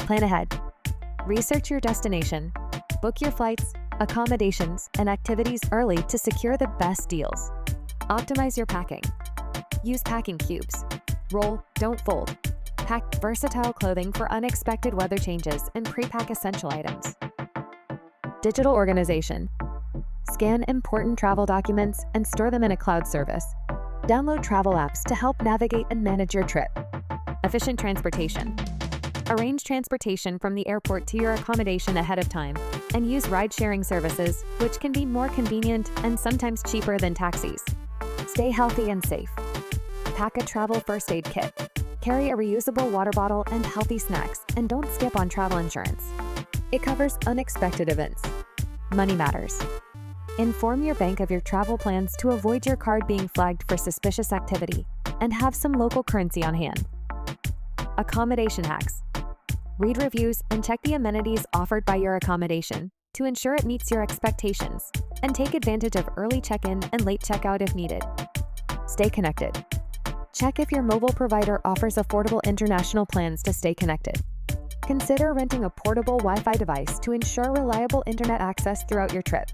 Plan ahead. Research your destination. Book your flights, accommodations, and activities early to secure the best deals. Optimize your packing. Use packing cubes. Roll, don't fold. Pack versatile clothing for unexpected weather changes and pre-pack essential items. Digital organization. Scan important travel documents and store them in a cloud service. Download travel apps to help navigate and manage your trip. Efficient transportation. Arrange transportation from the airport to your accommodation ahead of time and use ride-sharing services, which can be more convenient and sometimes cheaper than taxis. Stay healthy and safe. Pack a travel first aid kit. Carry a reusable water bottle and healthy snacks, and don't skip on travel insurance. It covers unexpected events. Money matters. Inform your bank of your travel plans to avoid your card being flagged for suspicious activity, and have some local currency on hand. Accommodation hacks. Read reviews and check the amenities offered by your accommodation to ensure it meets your expectations, and take advantage of early check-in and late checkout if needed. Stay connected. Check if your mobile provider offers affordable international plans to stay connected. Consider renting a portable Wi-Fi device to ensure reliable internet access throughout your trip.